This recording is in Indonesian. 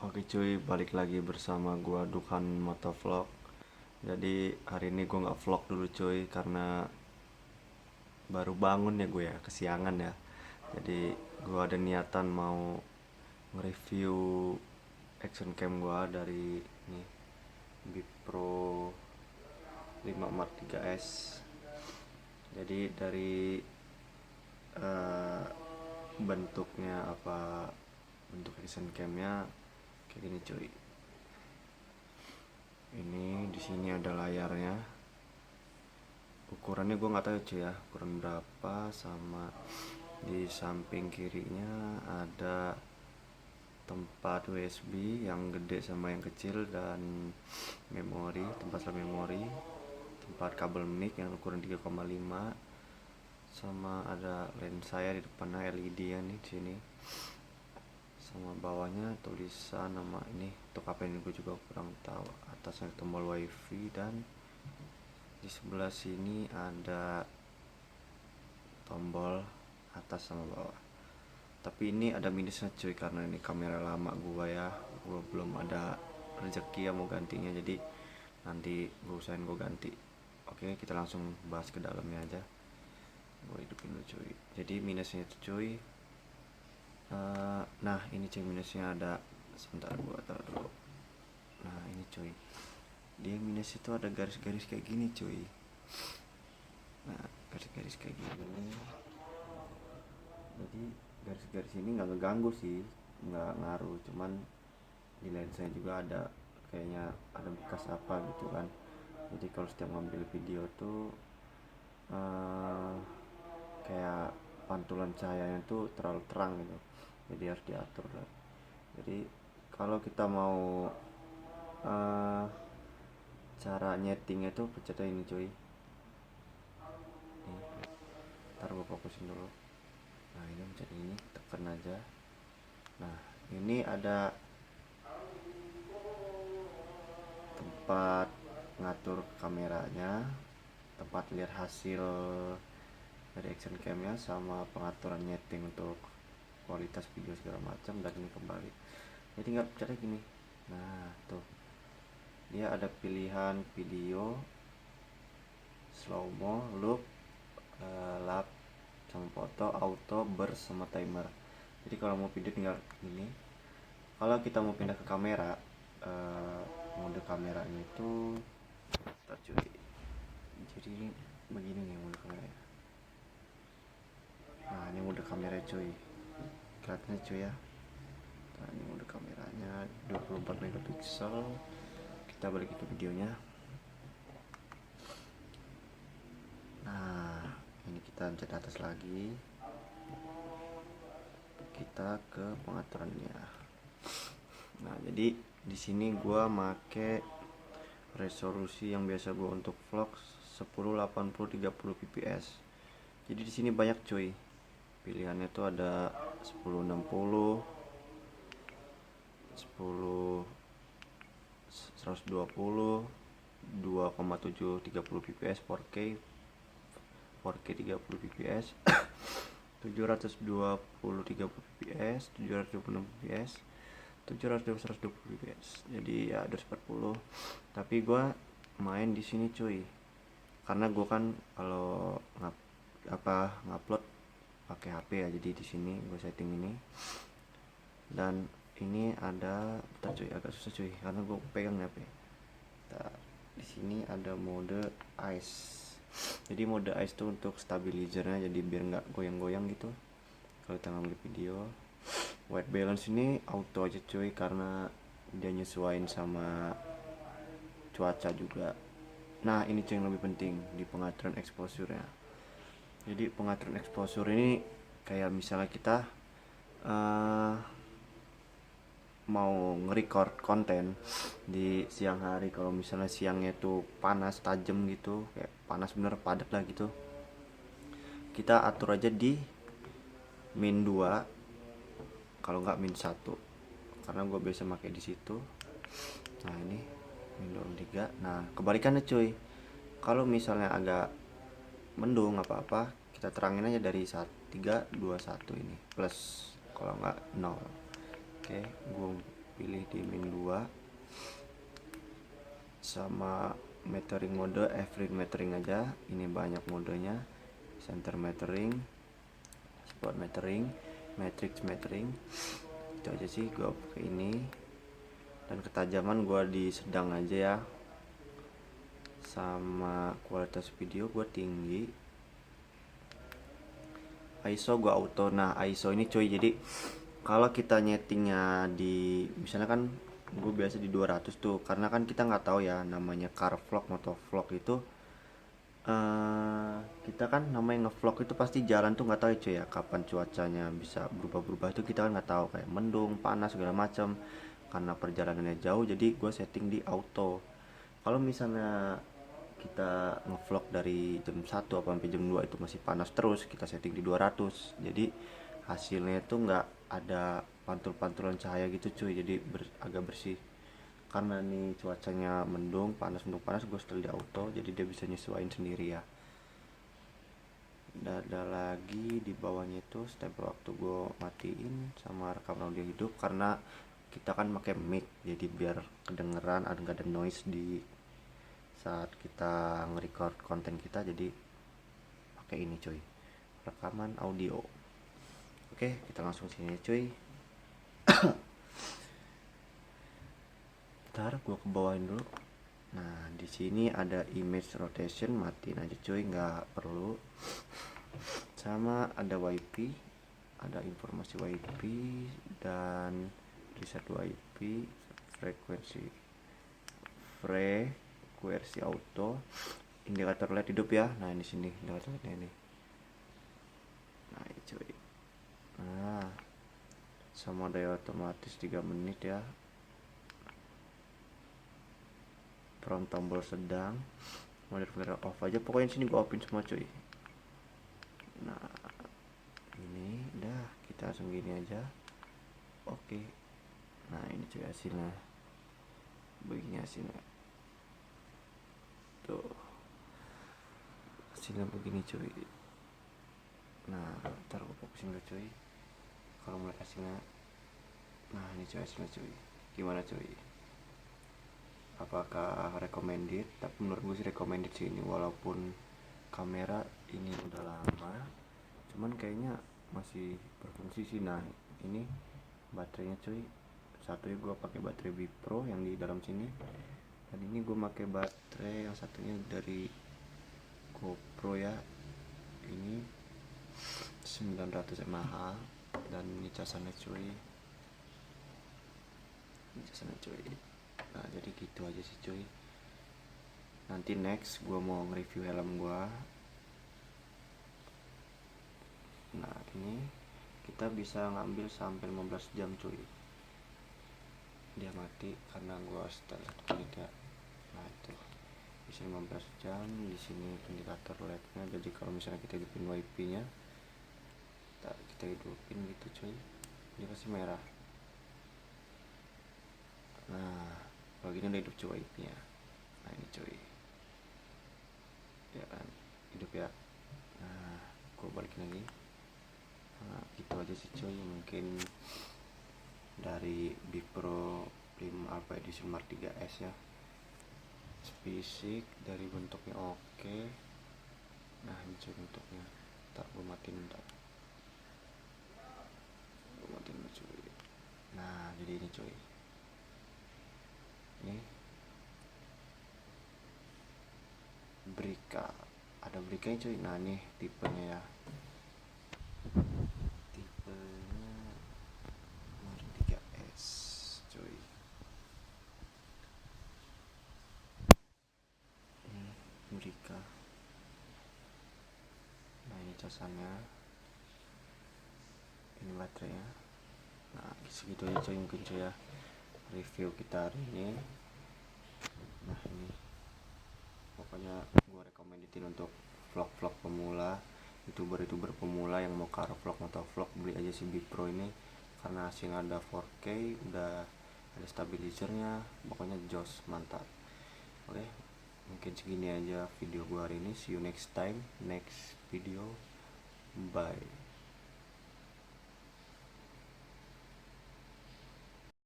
Oke cuy, balik lagi bersama gua Dukan Motovlog. Jadi hari ini gua nggak vlog dulu cuy, karena baru bangun ya gue ya, kesiangan ya. Jadi gua ada niatan mau nge-review action cam gua dari nih Bip Pro 5 Mark 3S. Jadi dari eh, bentuknya apa, bentuk action camnya kayak gini cuy. Ini di sini ada layarnya. Ukurannya gue nggak tahu cuy ya, ukuran berapa. Sama di samping kirinya ada tempat USB yang gede sama yang kecil, dan memori, tempat slot memori, tempat kabel mic yang ukuran 3,5, sama ada lensa ya di depannya, LED ya nih di sini. Sama bawahnya tulisan nama ini untuk apa ini gue juga kurang tahu. Atasnya tombol wifi, dan di sebelah sini ada tombol atas sama bawah. Tapi ini ada minusnya cuy, karena ini kamera lama gua ya. Gua belum ada rezeki ya mau gantinya, jadi nanti gua usahain gua ganti. Oke, kita langsung bahas ke dalamnya aja. Gua hidupin dulu cuy. Jadi minusnya itu cuy, nah ini cuy minusnya ada. Sebentar gua taruh dulu. Nah ini cuy, dia minus itu ada garis-garis kayak gini cuy. Nah garis-garis kayak gini, jadi garis-garis ini nggak ngeganggu sih, nggak ngaruh, cuman di lensa juga ada kayaknya ada bekas apa gitu kan. Jadi kalau setiap ngambil video tuh eh, kayak pantulan cahayanya tuh terlalu terang gitu, jadi harus diatur lah. Jadi kalau kita mau eh, cara nyetingnya tuh pencet ini cuy. Nih, ntar gue fokusin dulu. Nah ini pencet ini, tekan aja. Nah ini ada tempat ngatur kameranya, tempat lihat hasil dari action camnya, sama pengaturan nyeting untuk kualitas video segala macam. Dan ini kembali, jadi tinggal pencet gini. Nah tuh, dia ada pilihan video, slow mo, loop, lap, sama foto, auto, burst, sama timer. Jadi kalau mau video tinggal ini. Kalau kita mau pindah ke kamera, mode kameranya itu cuy, jadi begini nih mode kameranya. Nah ini mode kamera cuy, kelihatannya cuy ya. Nah ini mode kameranya 24 megapiksel. Kita balik ke videonya. Nah ini kita pencet atas lagi, kita ke pengaturannya. Nah jadi di sini gua make resolusi yang biasa gua untuk vlog 1080 30 fps. Jadi di sini banyak cuy pilihannya, tuh ada 1060, 10 120, 2,7 30 fps, 4K 4K 30 fps, 720 30 fps, 726 fps, 720 120 fps. Jadi ya 240. Tapi gua main di sini cuy, karena gua kan kalau ngupload pakai HP ya, jadi di sini gue setting ini. Dan ini ada, bentar cuy, agak susah cuy karena gue pegang HP. Nah, di sini ada mode ice. Jadi mode ice itu untuk stabilizernya, jadi biar nggak goyang-goyang gitu kalau kita ngambil video. White balance ini auto aja cuy, karena dia nyesuaiin sama cuaca juga. Nah ini cuy yang lebih penting di pengaturan exposure-nya. Jadi pengaturan exposure ini kayak misalnya kita mau nge-record konten di siang hari. Kalau misalnya siangnya itu panas tajam gitu, kayak panas bener, padat lah gitu, kita atur aja di min 2, kalau nggak min 1, karena gue biasa pakai di situ. Nah ini min 3. Nah kebalikannya cuy, kalau misalnya agak mendung apa-apa, kita terangin aja dari 3 2 1 ini plus, kalau nggak 0. Oke, gue pilih di min 2 sama metering mode every metering aja. Ini banyak modenya, center metering, spot metering, matrix metering. Itu aja sih gue pakai ini. Dan ketajaman gue di sedang aja ya, sama kualitas video gue tinggi. ISO gue auto. Nah ISO ini cuy, jadi kalau kita nyetingnya di misalnya kan gue biasa di 200 tuh, karena kan kita nggak tahu ya namanya car vlog, motovlog itu kita kan namanya ngevlog itu pasti jalan tuh nggak tahu ya cuy ya, kapan cuacanya bisa berubah-berubah itu kita kan nggak tahu, kayak mendung, panas segala macam. Karena perjalanannya jauh jadi gue setting di auto. Kalau misalnya kita ngevlog dari jam 1 apa sampai jam 2 itu masih panas terus, kita setting di 200. Jadi hasilnya itu nggak ada pantul-pantulan cahaya gitu cuy, jadi agak bersih. Karena nih cuacanya mendung panas, mendung panas, gue setel di auto jadi dia bisa nyesuaiin sendiri ya. Dan ada lagi di bawahnya itu stempel waktu gue matiin sama rekaman audio hidup, karena kita kan pakai mic jadi biar kedengeran, ada nggak ada noise di saat kita nge-record konten kita. Jadi pakai ini cuy, rekaman audio. Oke, kita langsung sini cuy. Ntar gue ke bawahin dulu. Nah di sini ada image rotation, matiin aja cuy, nggak perlu. Sama ada WiFi, ada informasi WiFi dan reset WiFi, frekuensi auto, indikator LED hidup ya. Nah ini sini indikator LED ini. Nah ini cuy. Nah sama daya otomatis 3 menit ya. From tombol sedang, mode off aja, pokoknya sini gua offin semua cuy. Nah ini udah, kita langsung gini aja. Oke. Nah ini cuy hasilnya, begini hasilnya tuh, hasilnya begini cuy. Nah ntar gua fokusin dulu cuy kalau mulai hasilnya. Nah ini cuy hasilnya cuy, gimana cuy, apakah recommended? Tapi menurut gue sih recommended sih ini, walaupun kamera ini udah lama cuman kayaknya masih berfungsi sih. Nah ini baterainya cuy, satunya gue pakai baterai Wipro yang di dalam sini, dan ini gue pakai baterai yang satunya dari GoPro ya, ini 900 mAh. Dan ini casannya cuy, Nah jadi gitu aja sih cuy. Nanti next gue mau nge-review helm gue. Nah ini kita bisa ngambil sampai 15 jam cuy, dia mati karena gue setel 1 menit ya. Nah itu bisa 15 jam. Di sini indikator LED-nya, jadi kalau misalnya kita hidupin WiFi nya, kita hidupin gitu cuy, dia pasti merah. Nah kalau gini udah hidup cuy WiFi nya. Nah ini cuy ya kan, hidup ya. Nah gue balikin lagi. Nah itu aja sih cuy, mungkin dari Wipro 5 Alpha Edition Mark 3S ya. Fisik dari bentuknya oke. Nah ini cuy bentuknya, ntar gue matiin cuy. Nah jadi ini cuy, ini Brika, ada Brikanya cuy. Nah nih tipenya ya, tipenya Mark 3S cuy. Ini Brika. Nah ini casannya, ini baterainya. Nah segitu aja cuy mungkin cuy ya review kita hari ini. Nah ini pokoknya gue rekomendasiin untuk vlog-vlog pemula, youtuber pemula yang mau car vlog atau vlog, beli aja si Wipro ini karena hasilnya ada 4K, udah ada stabilizernya, pokoknya jos, mantap. Oke, mungkin segini aja video gue hari ini. See you next time, next video, bye.